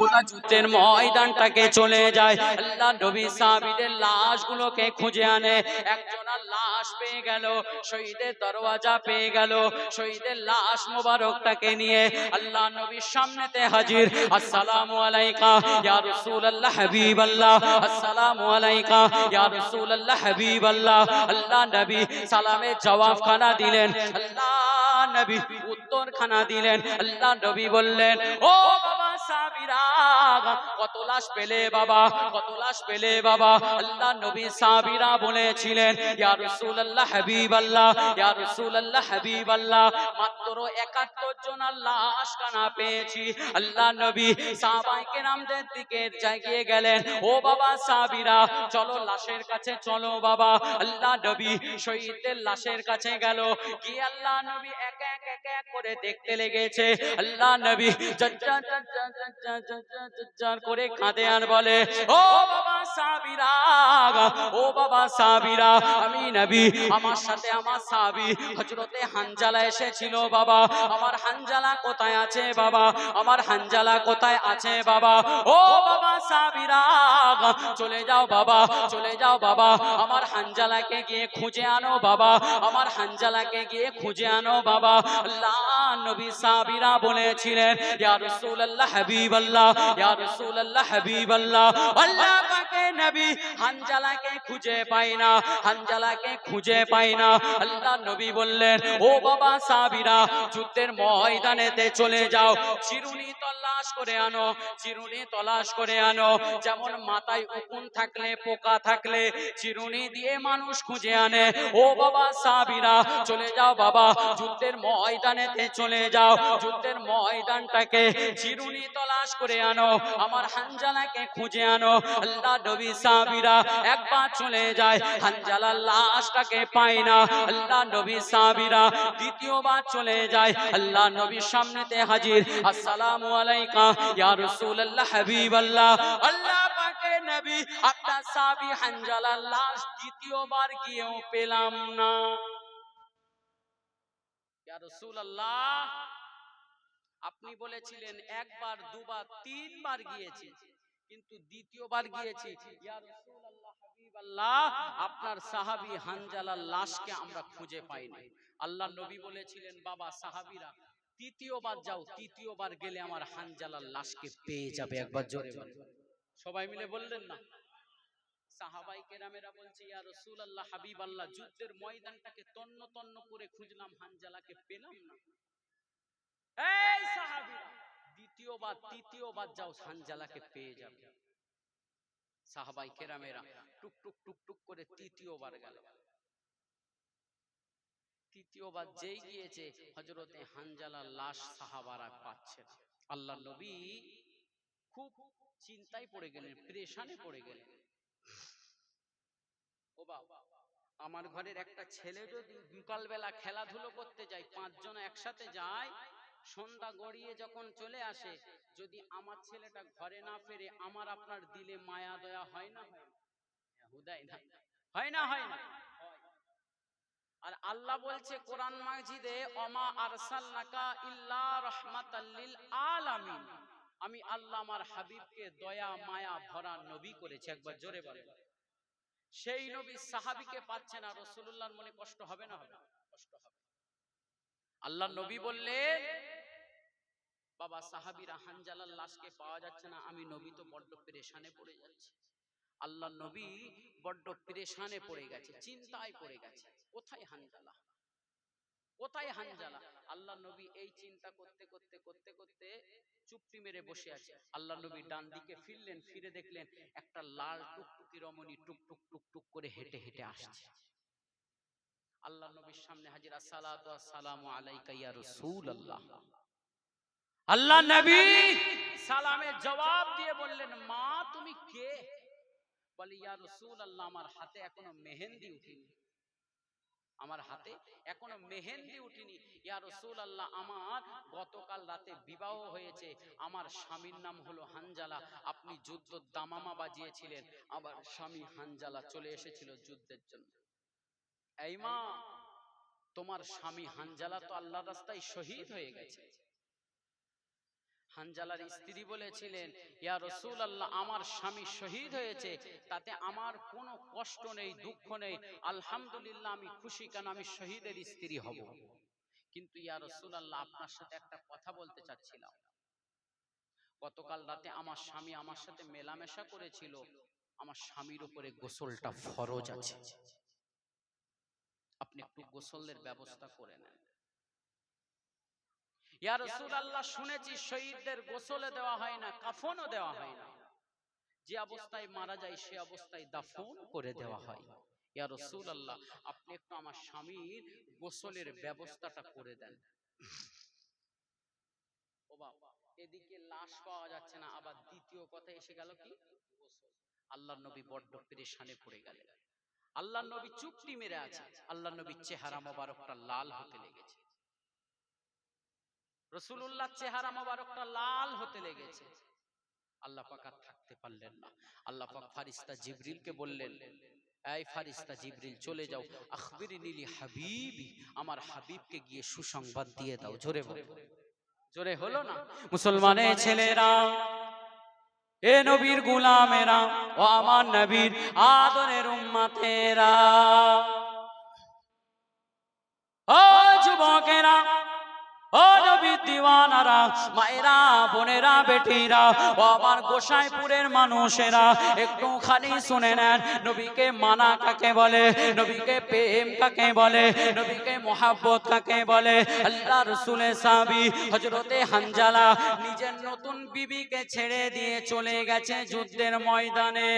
গোটা যুদ্ধের ময়দানটাকে চলে যায়। আল্লাহ নবী সাহাবীদের লাশগুলোকে খুঁজে আনে। একজনের লাশ পেয়ে গেল, শহীদের দরওয়াজা পেয়ে গেল। শহীদের লাশ মোবারকটাকে নিয়ে আল্লাহ নবীর সামনেতে হাজির। আসসালামু আলাইকা ইয়া রাসূলুল্লাহ হাবিবাল্লাহ, আসসালামু আলাইকা ইয়া রাসূলুল্লাহ হাবিবাল্লাহ। আল্লাহ নবী সালামের জবাব খানা দিলেন, আল্লাহ নবী উত্তর খানা দিলেন। আল্লাহ নবী বললেন, ও বাবা সাহাবীরা, কত লাশ পেলে বাবা, কত লাশ পেলে বাবা? আল্লাহ নবী সাহাবীরা বলেছিলেন, ইয়া রাসূলুল্লাহ হাবিবাল্লাহ, ইয়া রাসূলুল্লাহ হাবিবাল্লাহ, মাত্র 71 জনের লাশ কানা পেয়েছি। আল্লাহ নবী সাহাবায়ে কেরামদের দিকে এগিয়ে গেলেন, ও বাবা সাহাবীরা, চলো লাশের কাছে চলো বাবা। আল্লাহ নবী শহীদদের লাশের কাছে গেল, গিয়ে আল্লাহ নবী এক এক এক এক করে দেখতে লেগেছে। আল্লাহ নবী জার করে কাঁদে আর বলে, ও বাবা সাহাবীরা, ও বাবা সাহাবীরা, আমি নবী, আমার সাথে আমার সাহাবী হযরতে হানজালা এসেছিল বাবা। আমার হানজালা কোথায় আছে বাবা? আমার হানজালা কোথায় আছে বাবা? ও বাবা সাহাবীরা, চলে যাও বাবা, চলে যাও বাবা, আমার হানজালাকে গিয়ে খুঁজে আনো বাবা, আমার হানজালাকে গিয়ে খুঁজে আনো বাবা। আল্লাহ নবী সাহাবীরা বলেছিলেন, ইয়া রাসূলুল্লাহ হাবিবাল্লাহ, ইয়া রাসূলুল্লাহ হাবিবাল্লাহ, আল্লাহ পাকের নবী হানজালাকে খুঁজে পায় না, হানজালাকে খুঁজে পায় না। আল্লাহ নবী বললেন, ও বাবা সাহাবীরা, যুদ্ধের ময়দানেতে চলে যাও, চিরুনি তলাশ করে আনো, চিরুনি তলাশ করে আনো। যেমন মাথায় উকুন থাকলে, পোকা থাকলে চিরুনি দিয়ে মানুষ খুঁজে আনে, ও বাবা সাহাবীরা চলে যাও বাবা, যুদ্ধের ময়দানেতে চলে যাও, যুদ্ধের ময়দানটাকে চিরুনি তলাশ করে আনো, আমার হানজালাকে খুঁজে আনো। আল্লাহ নবী সাহাবীরা একবার চলে যায়, হানজালার লাশটাকে পায় না। আল্লাহ নবী সাহাবীরা দ্বিতীয়বার চলে যায়, আল্লাহ নবীর সামনেতে হাজির। আসসালামু আলাইকা ইয়া রাসূলুল্লাহ হাবিবাল্লাহ, আল্লাহ পাকের নবী, আপনার সাহাবী হানজালার লাশ দ্বিতীয়বার গিয়েও পেলাম না। ইয়া রাসূলুল্লাহ, আপনি বলেছিলেন একবার, দুবার, তিনবার গিয়েছি, কিন্তু দ্বিতীয়বার গিয়েছি। ইয়া রাসূলুল্লাহ হাবিবাল্লাহ, আপনার সাহাবী হানজালার লাশকে আমরা খুঁজে পাইনি। আল্লাহ নবী বলেছিলেন, বাবা সাহাবীরা তৃতীয়বার যাও, তৃতীয়বার গেলে আমার হানজালার লাশকে পেয়ে যাবে। একবার জোরে বলেন। সবাই মিলে বললেন না? সাহাবায়ে কেরামেরা বলছে, ইয়া রাসূলুল্লাহ হাবিবাল্লাহ, যুদ্ধের ময়দানটাকে তন্ন তন্ন করে খুঁজলাম, হানজালাকে পেলাম না। এই সাহাবীরা দ্বিতীয়বার তৃতীয়বার যাও, হানজালাকে পেয়ে যাবে। সাহাবায়ে কেরামেরা টুক টুক টুক টুক করে তৃতীয়বার গেল। তৃতীয়বার যেই গিয়েছে, হযরতে হানজালার লাশ সাহাবারা পাচ্ছে না। আল্লাহ নবী খুব চিন্তায় পড়ে গেলেন, পেরেশানে পড়ে গেলেন। ও বাবা, আমার ঘরের একটা ছেলে যদি বিকালবেলা খেলাধুলো করতে যায়, পাঁচজন একসাথে যায়, সন্ধ্যা গড়িয়ে যখন চলে আসে, যদি আমার ছেলেটা ঘরে না ফেরে, আমার আপনার দিলে মায়া দয়া হয় না? হুদাই না, হয় না? হয় না? আর আল্লাহ বলছে কোরআন মাজিদে, ওমা আরসালনাকা ইল্লা রাহমাতাল লিল আলামিন, আমি আল্লাহ আমার হাবিবকে দয়া মায়া ভরা নবী করেছি। একবার জোরে বলেন। সেই নবী সাহাবীকে পাচ্ছে না, রাসূলুল্লাহর মনে কষ্ট হবে না? হবে, কষ্ট হবে। আল্লাহ নবী বললেন, বাবা সাহাবীরা হানজালার লাশকে পাওয়া যাচ্ছে না, আমি নবী তো বড্ড পেরেশানে পড়ে যাচ্ছি। আল্লাহ নবী বড্ড পেরেশানে পড়ে গেছে, চিন্তায় পড়ে গেছে, কোথায় হানজালা, কোথায় হানজালা? আল্লাহ নবী এই চিন্তা করতে করতে করতে করতে চুপটি মেরে বসে আছে। আল্লাহ নবী ডান দিকে ফিরলেন, ফিরে দেখলেন একটা লাল টুকটুকি রমণী টুক টুক টুক টুক করে হেঁটে হেঁটে আসছে। আল্লাহ নবীর সামনে হাজির। আসসালাতু ওয়াসসালামু আলাইকা ইয়া রাসূলুল্লাহ। আল্লাহ নবী সালামের জবাব দিয়ে বললেন, মা তুমি কে? বলে, ইয়া রাসূলুল্লাহ, আমার হাতে এখনো মেহেন্দি উঠেনি, আমার হাতে এখনো মেহেন্দি উঠেনি। ইয়া রাসূলুল্লাহ, আমার গতকাল রাতে বিবাহ হয়েছে, আমার স্বামীর নাম হলো হানজালা, আপনি যুদ্ধের দামামা বাজিয়েছিলেন, আমার স্বামী হানজালা চলে এসেছিল যুদ্ধের জন্য। এই মা, তোমার স্বামী হানজালা তো আল্লাহর রাস্তায় শহীদ হয়ে গেছে। হানজালার স্ত্রী বলেছিলেন, ইয়া রাসূলুল্লাহ, আমার স্বামী শহীদ হয়েছে, তাতে আমার কোনো কষ্ট নেই, দুঃখ নেই, আলহামদুলিল্লাহ, আমি খুশি, কেন আমি শহীদের স্ত্রী হব। কিন্তু ইয়া রাসূলুল্লাহ, আপনার সাথে একটা কথা বলতে চাচ্ছিলাম। গতকাল রাতে আমার স্বামী আমার সাথে মেলামেশা করেছিল, আমার স্বামীর উপরে গোসলটা ফরজ আছে, আপনি একটু গোসলের ব্যবস্থা করে নেন। ইয়া রাসূলুল্লাহ, শুনেছি শহীদদের গোসলে দেওয়া হয় না, কাফনও দেওয়া হয় না, যে অবস্থায় মারা যায় সে অবস্থায় দাফন করে দেওয়া হয়। ইয়া রাসূলুল্লাহ, আপনি একটু আমার স্বামীর গোসলের ব্যবস্থাটা করে দেন। ও বাবা, এদিকে লাশ পাওয়া যাচ্ছে না, আবার দ্বিতীয় কথা এসে গেল কি, গোসল। আল্লাহর নবী বড্ড পেরেশানে পড়ে গেলেন। আল্লাহর নবী চুপটি মেরে আছে, আল্লাহর নবীর চেহারা মোবারকটা লাল হতে লেগেছে, রাসূলুল্লাহ চেহারা মোবারকটা লাল হতে লেগেছে। আল্লাহ পাক আর থাকতে পারলেন না। আল্লাহ পাক ফারিস্তা জিবরিলকে বললেন, এই ফারিস্তা জিবরিল, চলে যাও, আখবিরনি লি হাবিবি, আমার হাবিবকে গিয়ে সুসংবাদ দিয়ে দাও। জোরে বলে, জোরে হলো না? মুসলমানের ছেলেরা, এ নবীর গোলামেরা, ও আমার নবীর আদরের উম্মতেরা, ও যুবকেরা, ও নবীর দিওয়ানারা, মায়েরা, বোনেরা, বেটিরা, ও আমার গোসাইপুরের মানুষেরা, একটু খালি শুনে নেন, নবীকে মানা কাকে বলে, নবীকে প্রেম কাকে বলে, নবীকে মোহাব্বত কাকে বলে। আল্লাহ রাসূলের সাহাবী হযরতে হানজালা নিজের নতুন বিবিকে ছেড়ে দিয়ে চলে গেছে যুদ্ধের ময়দানে।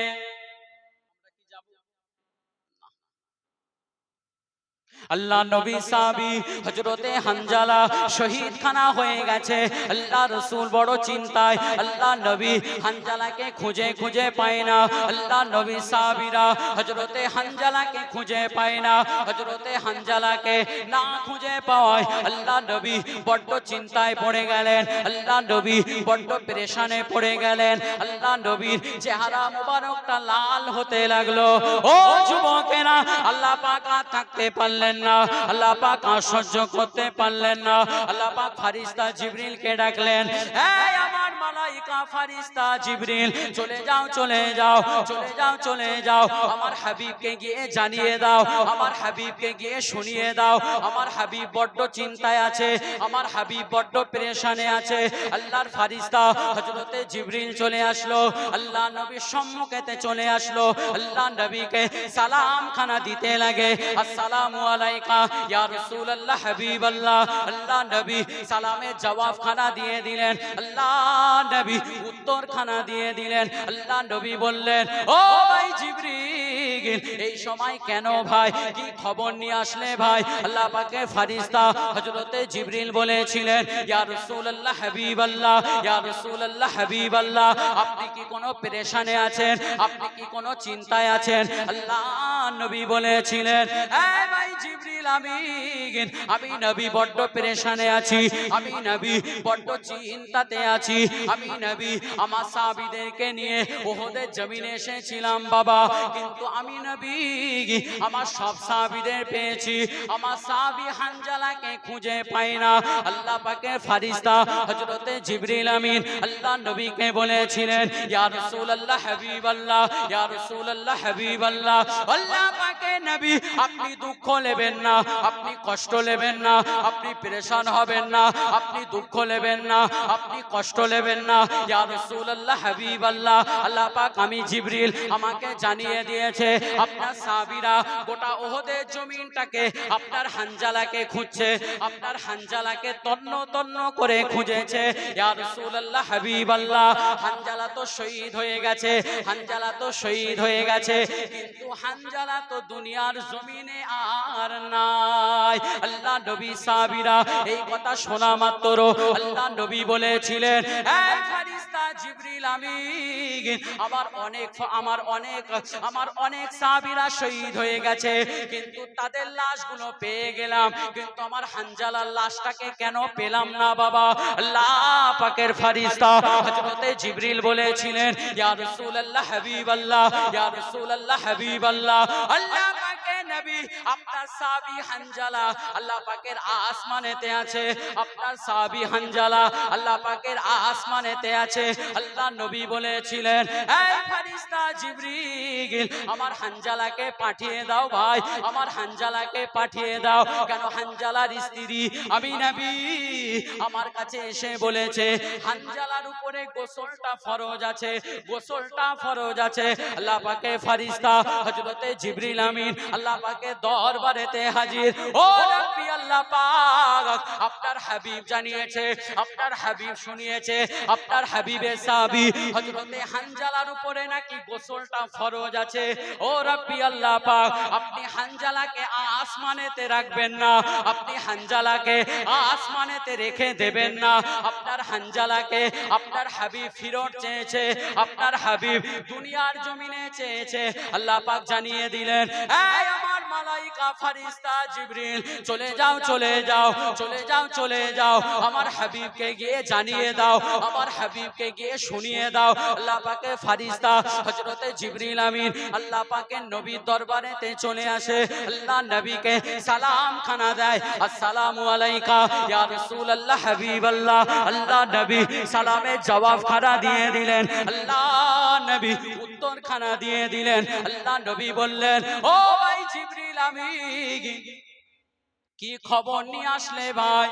আল্লাহ নবী সাহাবী হযরতে হানজালা শহীদ খানা হয়ে গেছে। আল্লাহ রাসূল বড় চিন্তায়, আল্লাহ নবী হানজালাকে খুঁজে খুঁজে পায় না। আল্লাহ নবী সাহাবীরা হযরতে হানজালাকে খুঁজে পায় না। হযরতে হানজালাকে না খুঁজে পাওয়ায় আল্লাহ নবী বড় চিন্তায় পড়ে গেলেন। আল্লাহ নবী বড় পেরেশানে পড়ে গেলেন। আল্লাহ নবীর চেহারা মোবারকটা লাল হতে লাগলো। ও যুবকেরা, আল্লাহ পাক আর থাকতে পারলেন না, আল্লাহ পাক আর সহ্য করতে পারলেন না। আল্লাহ পাক ফারিস্তা জিবরিলকে ডাকলেন, এই আমার মালাইকা ফারিস্তা জিবরিল, চলে যাও, চলে যাও, চলে যাও, চলে যাও, আমার হাবিবকে গিয়ে জানিয়ে দাও, আমার হাবিবকে গিয়ে শুনিয়ে দাও, আমার হাবিব বড্ড চিন্তায় আছে, আমার হাবিব বড্ড পেরেশানে আছে। আল্লাহর ফারিস্তা হযরতে জিবরিল চলে আসলো, আল্লাহ নবীর সম্মুখেতে চলে আসলো। আল্লাহ নবীকে সালাম খানা দিতে লাগে, আসসালামু আলাইকা ইয়া রাসূলুল্লাহ হাবিবাল্লাহ। আল্লাহ নবী সালামের জবাব খানা দিয়ে দিলেন, আল্লাহ নবী উত্তর খানা দিয়ে দিলেন। আল্লাহ নবী বললেন, ও ভাই জিবরিল, এই সময় কেন ভাই, কি খবর নিয়ে আসলে ভাই? আল্লাহ পাকের ফারিস্তা হযরতে জিবরিল বলেছিলেন, ইয়া রাসূলুল্লাহ হাবিবাল্লাহ, ইয়া রাসূলুল্লাহ হাবিবাল্লাহ, আপনি কি কোনো পেরেশানে আছেন, আপনি কি কোনো চিন্তায় আছেন? আল্লাহ নবী বলেছিলেন, এই ভাই জিবরিল আমিন, আমি নবী বড্ড পেরেশানে আছি, আমি নবী বড্ড চিন্তাতে আছি, আমি নবী আমার সাহাবীদেরকে নিয়ে উহুদের জমিনে এসেছিলাম বাবা, কিন্তু আমি নবী আমার সব সাহাবীদের পেয়েছি, আমার সাহাবী হানজালাকে খুঁজে পাই না। আল্লাহ পাকের ফারিস্তা হযরতে জিবরিল আমিন আল্লাহ নবীকে বলেছিলেন, ইয়া রাসূলুল্লাহ হাবিবাল্লাহ, ইয়া রাসূলুল্লাহ হাবিবাল্লাহ, আল্লাহ পাকের নবী, আপনি দুঃখ নেবেন না, আপনি কষ্ট নেবেন না, আপনি পেরেশান হবেন না, আপনি দুঃখ নেবেন না, আপনি কষ্ট নেবেন না। ইয়া রাসূলুল্লাহ হাবিবাল্লাহ, আল্লাহ পাক আমি জিবরিল আমাকে জানিয়ে দিয়েছে আপনার সাহাবীরা গোটা উহুদের জমিনটাকে আপনার হানজালাকে খুঁজছে, আপনার হানজালাকে তন্ন তন্ন করে খুঁজেছে। ইয়া রাসূলুল্লাহ হাবিবাল্লাহ, হানজালা তো শহীদ হয়ে গেছে, হানজালা তো শহীদ হয়ে গেছে, কিন্তু হানজালা তো দুনিয়ার জমিনে আর নাই। আল্লাহ নবী সাহাবীরা এই কথা শোনা মাত্র আল্লাহ নবী বলেছিলেন, এই ফারিস্তা জিবরিল আমিন, আমার অনেক সাহাবীরা শহীদ হয়ে গেছে, কিন্তু তাদের লাশগুলো পেয়ে গেলাম, কিন্তু আমার হানজালার লাশটাকে কেন পেলাম না বাবা? আল্লাহ পাকের ফারিস্তা হযরতে জিবরিল বলেছিলেন, ইয়া রাসূলুল্লাহ হাবিবাল্লাহ, ইয়া রাসূলুল্লাহ হাবিবাল্লাহ, আল্লাহ পাকের নবী আপনার সাহাবী হানজালা আল্লাহ পাকের আসমানেতে আছে, আপনার সাহাবী হানজালা আল্লাহ পাকের আসমানেতে আছে। আল্লাহ নবী বলেছিলেন, এই ফেরেশতা জিবরিল আমার হানজালাকে পাঠিয়ে দাও ভাই, আমার হানজালাকে পাঠিয়ে দাও। কেন? হানজালার স্ত্রী আমি নবী আমার কাছে এসে বলেছে হানজালার উপরে গোসলটা ফরজ আছে, গোসলটা ফরজ আছে। আল্লাহ পাকের ফেরেশতা হযরতে জিবরিল আমিন আল্লাহ পাকের দরবারেতে হাজির। ও রব্বি আল্লাহ পাক আপনার হাবিব জানিয়েছে, আপনার হাবিব শুনিয়েছে, আপনার হাবিবের সাহাবী হযরতে হানজালার উপরে নাকি গোসলটা ফরজ আছে। ও রব্বি আল্লাহ পাক আপনি হানজালাকে আসমানেতে রাখবেন না, আপনি হানজালাকে আসমানেতে রেখে দেবেন না। আপনার হানজালাকে আপনার হাবিব ফিরত চেয়েছে, আপনার হাবিব দুনিয়ার জমিনে চেয়েছে। আল্লাহ পাক জানিয়ে দিলেন, এই আমার মালাইকা ফেরেশতা জিবরিল চলে যাও, চলে যাও, চলে যাও, চলে যাও, আমার হাবিবকে গিয়ে জানিয়ে দাও, আমার হাবিবকে গিয়ে শুনিয়ে দাও। আল্লাহ পাকের ফেরেশতা হযরতে জিবরিল আমিন আল্লাহ পাকের নবীর দরবারেতে চলে আসে। আল্লাহ নবীকে সালাম খানা দেয়, আসসালামু আলাইকা ইয়া রাসূলুল্লাহ হাবিবাল্লাহ। আল্লাহ নবী সালামের জবাব খানা দিয়ে দিলেন, আল্লাহ নবী উত্তর খানা দিয়ে দিলেন। আল্লাহ নবী বললেন, ও ভাই জিবরিল আমিন কি খবর নিয়ে আসলে ভাই,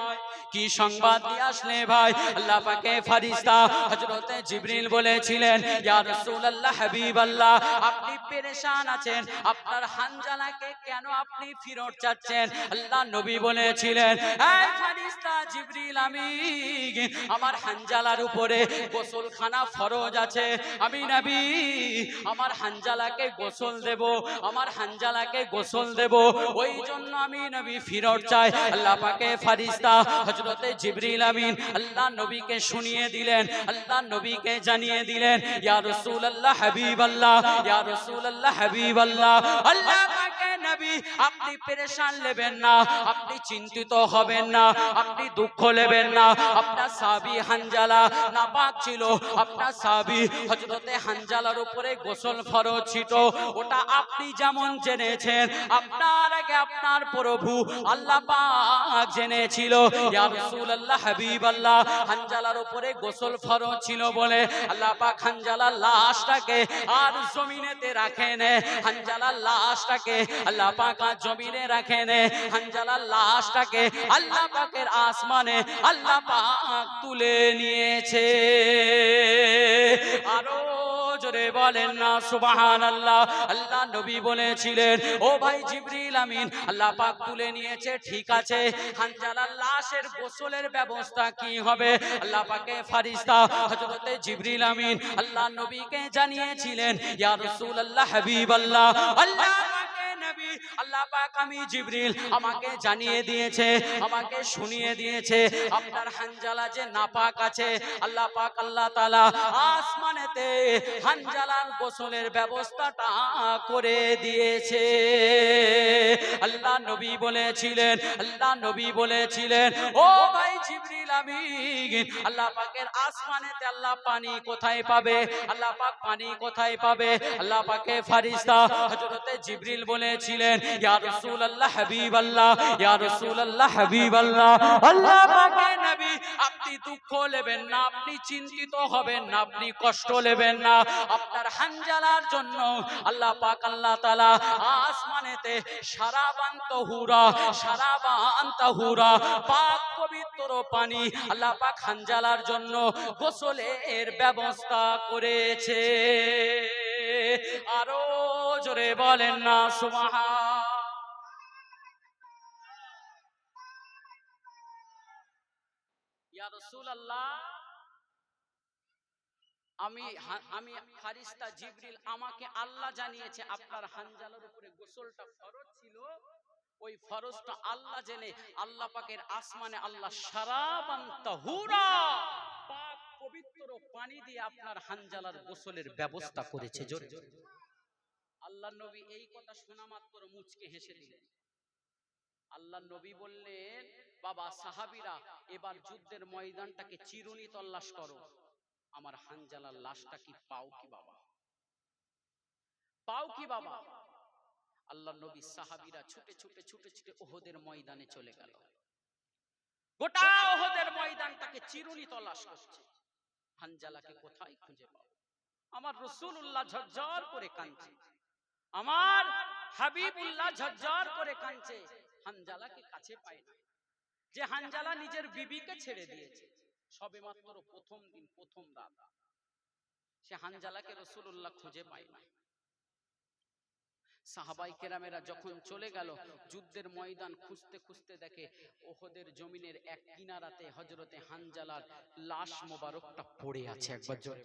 কি সংবাদ নিয়ে আসলে ভাই? আল্লাহ পাকের ফেরেশতা হযরতে জিবরিল বলেছিলেন, ইয়া রাসূলুল্লাহ হাবিবাল্লাহ আপনি পেরেশান আছেন, আপনার হানজালাকে কেন আপনি ফিরত চাচ্ছেন? আল্লাহ নবী বলেছিলেন, এই ফেরেশতা জিবরিল আমিন আমার হানজালার উপরে গোসলখানা ফরজ আছে, আমি নবী আমার হানজালাকে গোসল দেব, আমার হানজালাকে গোসল দেব, ওই জন্য আমি নবী ফিরত চাই। আল্লাহ পাকের ফেরেশতা হযরতে জিবরিল আমিন আল্লাহ নবীকে শুনিয়ে দিলেন, আল্লাহ নবীকে জানিয়ে দিলেন, ইয়া রাসূলুল্লাহ হাবিবাল্লাহ, ইয়া রাসূলুল্লাহ হাবিবাল্লাহ। আল্লাহ পাকের নবী আপনি পেরেশান নেবেন না, আপনি চিন্তিত হবেন না, আপনি দুঃখ নেবেন না। আপনার সাহাবী হানজালা নাপাক ছিল, আপনার সাহাবী হযরতে হানজালার উপরে গোসল ফরজ ছিল, ওটা আপনি যেমন জেনেছেন আপনার আগে আপনার প্রভু আল্লাহ পাক জেনেছিল। ইয়া রাসূলুল্লাহ হাবিবাল্লাহ হানজালার উপরে গোসল ফরজ ছিল বলে আল্লাহ পাক হানজালার লাশটাকে আর জমিনেতে রাখেন, হানজালার লাশটাকে আল্লাহ পাক আর জমিনে রাখেন, হানজালার লাশটাকে আল্লাহ পাকের আসমানে আল্লাহ পাক তুলে নিয়েছে। আরো জোরে বলেন না সুবহানাল্লাহ। আল্লাহ নবী বলেছিলেন, ও ভাই জিবরিল আমিন আল্লাহ পাক তুলে নিয়েছে, ঠিক আছে, হানজালার লাশের গোসলের ব্যবস্থা কি হবে? আল্লাহ পাকের ফেরেশতা হযরতে জিবরিল আমিন আল্লাহ নবীকে জানিয়েছিলেন, ইয়া রাসূলুল্লাহ হাবিবাল্লাহ আল্লাহ পাকের নবী আল্লাহ পাক আমি জিবরিল আমাকে জানিয়ে দিয়েছে, আমাকে শুনিয়ে দিয়েছে আপনার হানজালা যে নাপাক আছে, আল্লাহ পাক আল্লাহ তাআলা আসমানেতে হানজালার গোসলের ব্যবস্থাটা করে দিয়েছে। আল্লাহ নবী বলেছিলেন, আল্লাহ নবী বলেছিলেন, ও ভাই জিবরিল আমিন আল্লাহ পাকের আসমানেতে আল্লাহ পানি কোথায় পাবে? আল্লাহ পাক পানি কোথায় পাবে? আল্লাহ পাকের ফেরেশতা হযরতে জিবরিল বলেছিলেন, ইয়া রাসূলুল্লাহ হাবিবাল্লাহ, ইয়া রাসূলুল্লাহ হাবিবাল্লাহ। আল্লাহ পাকের নবী আপনি দুঃখ নেবেন না, আপনি চিন্তিত হবেন না, আপনি কষ্ট নেবেন না। আপনার হানজালার জন্য আল্লাহ পাক আল্লাহ তাআলা আসমানেতে শারাবান তাহুরা, শারাবান তাহুরা পাক পবিত্র পানি আল্লাহ পাক হানজালার জন্য গোসলের ব্যবস্থা করেছে। আরো জোরে বলেন না সুবহান। ইয়া রাসূলুল্লাহ আমি ফেরেশতা জিবরিল আমাকে আল্লাহ জানিয়েছে আপনার হানজালার উপরে গোসলটা ফরজ ছিল, ওই ফরজটা আল্লাহ জেনে আল্লাহ পাকের আসমানে আল্লাহ শারাবান তাহুরা পাক পবিত্র পানি দিয়ে আপনার হানজালার গোসলের ব্যবস্থা করেছে। জোরে আল্লাহ নবী এই কথা শোনা মাত্র মুচকে হেসে দিলেন। আল্লাহ নবী বললেন, বাবা সাহাবীরা এবার যুদ্ধের ময়দানটাকে চিরুনি তল্লাশ করো, আমার হানজালার লাশটা কি পাও কি বাবা, পাও কি বাবা? আল্লাহ নবী সাহাবীরা ছুটে ছুটে ছুটে ছুটে ওহদের ময়দানে চলে গেল। গোটা ওহদের ময়দানটাকে চিরুনি তলাশ করছে, হানজালাকে কোথায় খুঁজে পাবো। আমার রাসূলুল্লাহ ঝরঝর করে কাঁদছে, আমার হাবিবুল্লাহ ঝরঝর করে কাঁদছে, হানজালাকে কাছে পায় না। যে হানজালা নিজের বিবিকে ছেড়ে দিয়েছে, সবেমাত্র প্রথম দিন প্রথম রাত, সে হানজালাকে রাসূলুল্লাহ খুঁজে পায় না। সাহাবাই কেরামেরা যখন চলে গেল যুদ্ধের ময়দান খুঁজতে খুঁজতে দেখে ওহদের জমিনের এক কিনারাতে হযরতে হানজালার লাশ মোবারকটা পড়ে আছে। একবার জোরে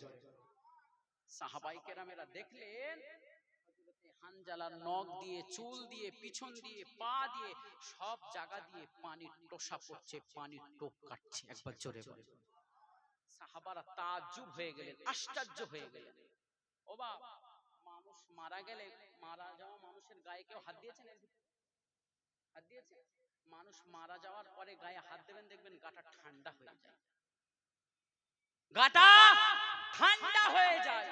সাহাবাই কেরামেরা দেখলেন হযরতে হানজালার নখ দিয়ে, চুল দিয়ে, পিছন দিয়ে, পা দিয়ে, সব জায়গা দিয়ে পানির টোসা পড়ছে, পানির টোপ কাটছে। একবার জোরে বলে সাহাবারা তাজ্জুব হয়ে গেলেন, আশ্চর্য হয়ে গেলেন। ও বাবা, মানুষ মারা গেলে, মারা যাওয়া মানুষের গায়ে কেউ হাত দিয়েছেন? হাত দিয়েছে? মানুষ মারা যাওয়ার পরে গায়ে হাত দেবেন, দেখবেন গাটা ঠান্ডা হয়ে যায়, গাটা ঠান্ডা হয়ে যায়।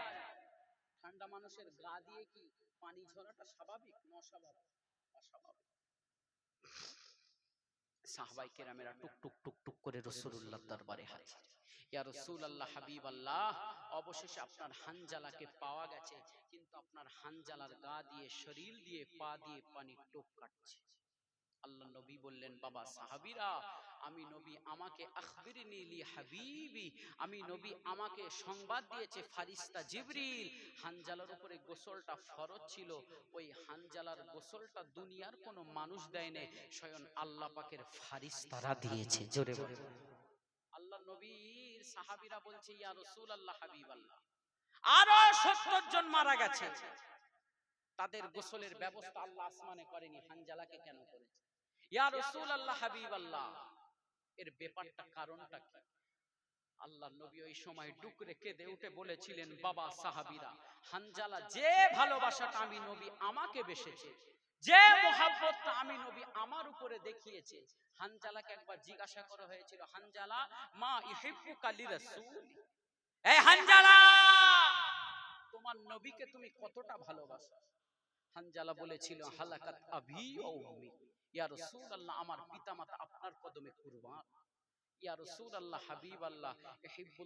ঠান্ডা মানুষের গা দিয়ে কি পানি ঝরাটা স্বাভাবিক না অস্বাভাবিক? অস্বাভাবিক। সাহাবায়ে কেরামেরা টুক টুক টুক টুক করে রাসূলুল্লাহর দরবারে হাজির। ইয়া রাসূলুল্লাহ, হাবিবাল্লাহ, অবশেষে আপনার হানজালাকে পাওয়া গেছে, কিন্তু আপনার হানজালার গা দিয়ে, শরীর দিয়ে, পা দিয়ে পানি টোপ কাটছে। আল্লাহ নবী বললেন, বাবা সাহাবীরা, আমি নবী, আমাকে আখবিরনি লি হাবিবি, আমি নবী, আমাকে সংবাদ দিয়েছে ফারিস্তা জিবরিল, হানজালার উপরে গোসলটা ফরজ ছিল। ওই হানজালার গোসলটা দুনিয়ার কোনো মানুষ দেয় নাই, স্বয়ং আল্লাহ পাকের ফারিস্তারা দিয়েছে। জোরে বলে আল্লাহ নবীর সাহাবীরা বলছে, ইয়া রাসূলুল্লাহ, হাবিবাল্লাহ, আরো ৭০ জন মারা গেছে, তাদের গোসলের ব্যবস্থা আল্লাহ আসমানে করেনি, হানজালাকে কেন করেছে? ইয়া রাসূলুল্লাহ, হাবিবাল্লাহ, এর ব্যাপারটা, কারণটা কি? আল্লাহ নবী ওই সময় ডুকরে কেঁদে উঠে বলেছিলেন, বাবা সাহাবীরা, হানজালা যে ভালোবাসাটা আমি নবী আমাকে বেসেছে, যে মোহাব্বতটা আমি নবী আমার উপরে দেখিয়েছে, হানজালাকে একবার জিজ্ঞাসা করা হয়েছিল, হানজালা, মা ইহিব্বুকা লিরাসূল, এই হানজালা, তোমার নবীকে তুমি কতটা ভালোবাসো? হানজালা বলেছিল, হালাকাত আবি ও উম্মি, ইয়া রাসূলুল্লাহ, আমার পিতামাতা আপনার কদমে কুরবান। ইয়া রাসূলুল্লাহ, হাবিবাল্লাহ, ইহিব্বুল